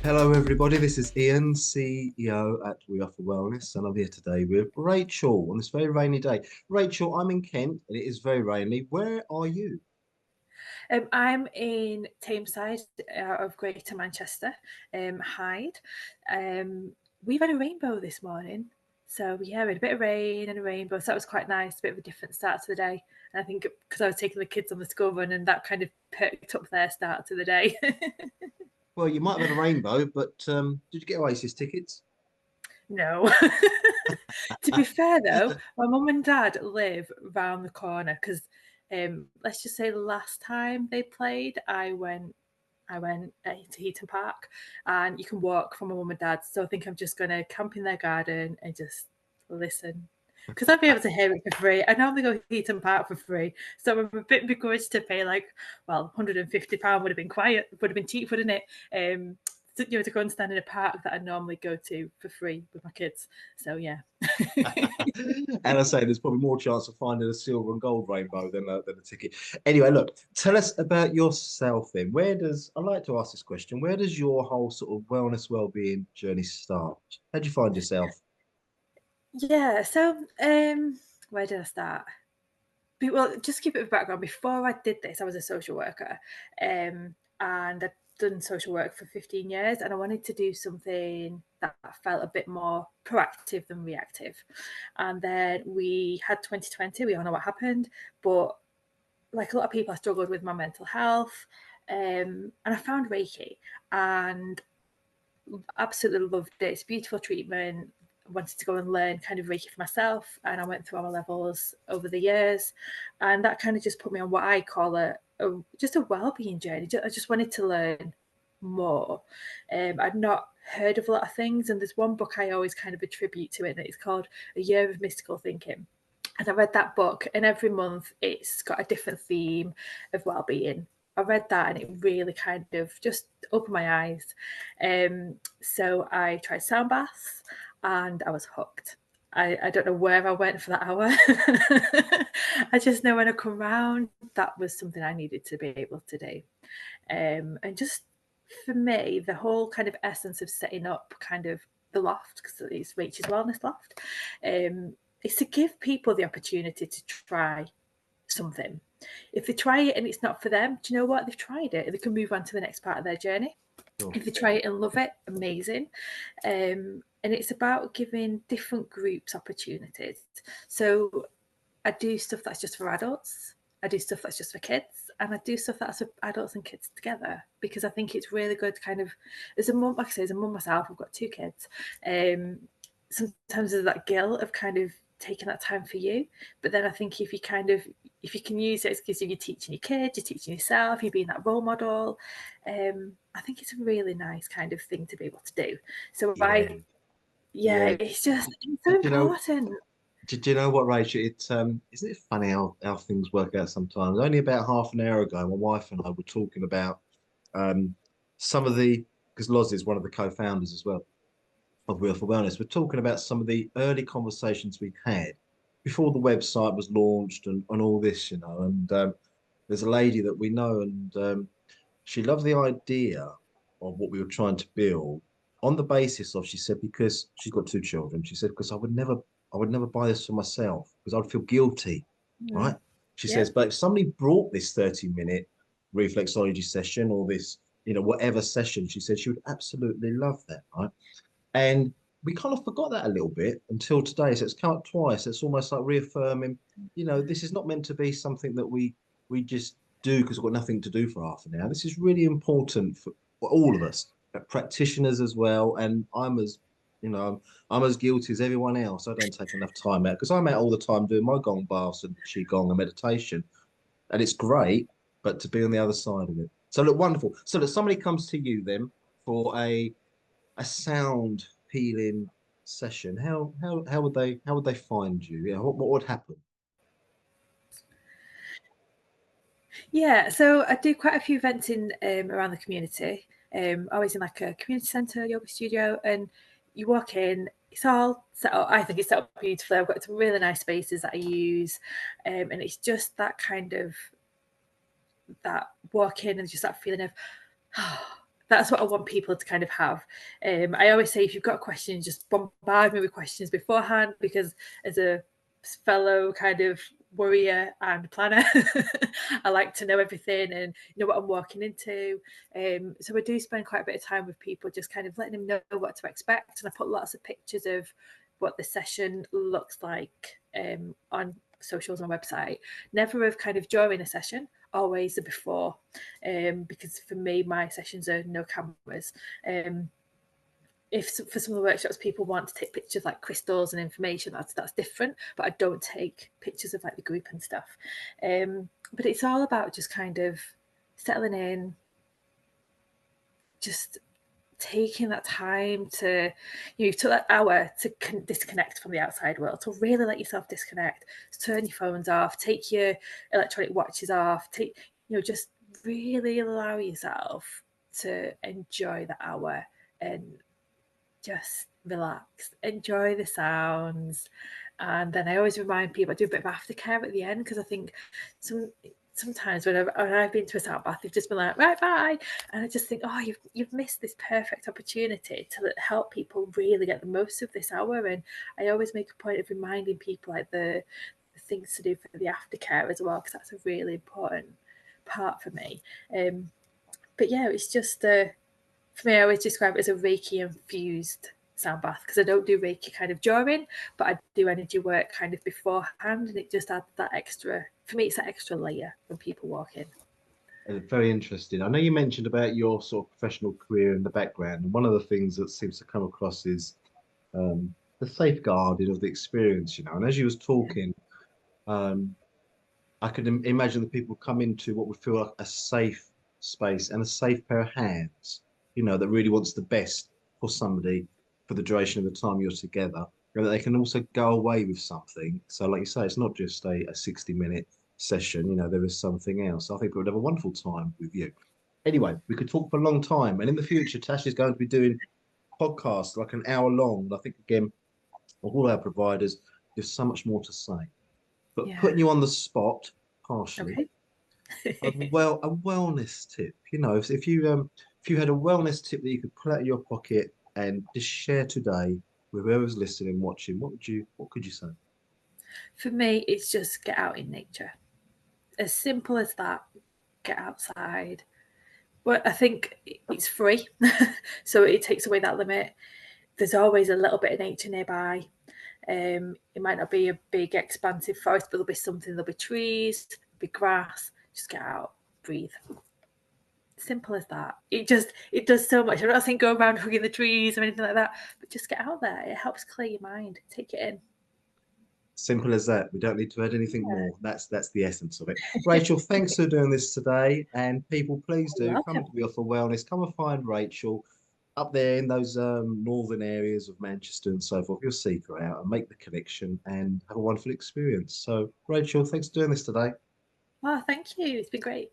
Hello, everybody. This is Ian, CEO at We Offer Wellness, and I'm here today with Rachel on this very rainy day. Rachel, I'm in Kent and it is very rainy. Where are you? I'm in Tameside out of Greater Manchester, Hyde. We've had a rainbow this morning. So yeah, we had a bit of rain and a rainbow. So that was quite nice, a bit of a different start to the day. And I think because I was taking the kids on the school run and that kind of perked up their start to the day. Well, you might have had a rainbow, but did you get Oasis tickets? No. To be fair though, my mum and dad live round the corner because let's just say last time they played, I went to Heaton Park, and you can walk from my mum and dad's. So I think I'm just going to camp in their garden and just listen. Because I'd be able to hear it for free. I normally go to Heaton Park for free. So I'm a bit begrudged to pay £150 would have been cheap, wouldn't it? To go and stand in a park that I normally go to for free with my kids. So yeah. And I say there's probably more chance of finding a silver and gold rainbow than a ticket. Anyway, look, tell us about yourself then. I like to ask this question, where does your whole sort of wellness, well-being journey start? How do you find yourself? Yeah, so where did I start? Well, just keep it with background. Before I did this, I was a social worker, and I'd done social work for 15 years, and I wanted to do something that felt a bit more proactive than reactive. And then we had 2020. We all know what happened, but like a lot of people, I struggled with my mental health, and I found Reiki, and absolutely loved it. It's beautiful treatment. I wanted to go and learn kind of Reiki for myself, and I went through all my levels over the years, and that kind of just put me on what I call just a well-being journey. I just wanted to learn more. I'd not heard of a lot of things, and there's one book I always kind of attribute to it, and it's called A Year of Mystical Thinking. And I read that book, and every month it's got a different theme of well-being. I read that and it really kind of just opened my eyes. So I tried sound baths and I was hooked. I don't know where I went for that hour. I just know when I come round, that was something I needed to be able to do. And just for me, the whole kind of essence of setting up kind of the loft, because it's Rachel's Wellness Loft, is to give people the opportunity to try something. If they try it and it's not for them, do you know what? They've tried it. They can move on to the next part of their journey. Sure. If they try it and love it, amazing. And it's about giving different groups opportunities. So I do stuff that's just for adults. I do stuff that's just for kids, and I do stuff that's for adults and kids together because I think it's really good. Kind of, as a mum, like I say, as a mum myself, I've got two kids. Sometimes there's that guilt of kind of taking that time for you, but then I think if you can use it because you're teaching your kids, you're teaching yourself, you're being that role model. I think it's a really nice kind of thing to be able to do. So Yeah, yeah, yeah. it's so Did you know? important. Did you know what, Rachel? It's isn't it funny how things work out sometimes? Only about half an hour ago, my wife and I were talking about um some of the because Loz is one of the co-founders as well of Wheel for Wellness. We're talking about some of the early conversations we had before the website was launched and all this, you know. And there's a lady that we know, and she loved the idea of what we were trying to build on the basis of, she said, because she's got two children. She said, because I would never buy this for myself because I'd feel guilty, right? Mm, She yeah. says, but if somebody brought this 30-minute reflexology session or this, whatever session, she said she would absolutely love that, right? And we kind of forgot that a little bit until today. So it's come up twice. It's almost like reaffirming, this is not meant to be something that we just do because we've got nothing to do for half an hour. This is really important for all of us, practitioners as well. And I'm as guilty as everyone else. I don't take enough time out because I'm out all the time doing my gong baths and qigong and meditation, and it's great. But to be on the other side of it, so look, wonderful. So that somebody comes to you then for a sound healing session, how would they find you? Yeah, what would happen? Yeah, so I do quite a few events in around the community. Always in like a community centre, yoga studio, and you walk in. It's all set up. I think it's set up beautifully. I've got some really nice spaces that I use, and it's just that kind of that walk in and just that feeling of that's what I want people to kind of have. I always say, if you've got questions, just bombard me with questions beforehand, because as a fellow kind of worrier and planner, I like to know everything and know what I'm walking into. So I do spend quite a bit of time with people, just kind of letting them know what to expect. And I put lots of pictures of what the session looks like on socials and website. Never of kind of during a session, always the before, because for me, my sessions are no cameras. If for some of the workshops people want to take pictures like crystals and information, that's different, but I don't take pictures of like the group and stuff. But it's all about just kind of settling in, just taking that time to, you took that hour to disconnect from the outside world, to really let yourself disconnect, to turn your phones off, take your electronic watches off, take, just really allow yourself to enjoy the hour and just relax, enjoy the sounds. And then I always remind people, I do a bit of aftercare at the end, because I think sometimes when I've been to a sound bath, they've just been like, right, bye. And I just think, oh, you've missed this perfect opportunity to help people really get the most of this hour. And I always make a point of reminding people like the things to do for the aftercare as well, because that's a really important part for me. But yeah, it's just for me, I always describe it as a Reiki infused sound bath, because I don't do Reiki kind of during, but I do energy work kind of beforehand, and it just adds that extra, for me, it's that extra layer when people walk in. Very interesting. I know you mentioned about your sort of professional career in the background, and one of the things that seems to come across is the safeguarding of the experience, And as you was talking, um, I could imagine that people come into what would feel like a safe space and a safe pair of hands, that really wants the best for somebody for the duration of the time you're together, and that they can also go away with something. So, like you say, it's not just a 60-minute session, there is something else. I think we would have a wonderful time with you. Anyway, we could talk for a long time. And in the future, Tash is going to be doing podcasts like an hour long. I think, again, of all our providers, there's so much more to say. But Yeah. putting you on the spot, partially, Okay. a wellness tip. If you had a wellness tip that you could pull out of your pocket and just share today with whoever's listening, watching, what could you say? For me, it's just get out in nature. As simple as that. Get outside. But I think it's free, so it takes away that limit. There's always a little bit of nature nearby. It might not be a big, expansive forest, but there'll be something. There'll be trees, there'll be grass. Just get out, breathe. Simple as that. It does so much. I'm not saying go around hugging the trees or anything like that, but just get out there. It helps clear your mind. Take it in. Simple as that. We don't need to add anything more. That's the essence of it. Rachel, thanks for doing this today. And people, please You're do come welcome. to the Offer Wellness. Come and find Rachel up there in those northern areas of Manchester and so forth. You'll seek her out and make the connection and have a wonderful experience. So, Rachel, thanks for doing this today. Oh, thank you. It's been great.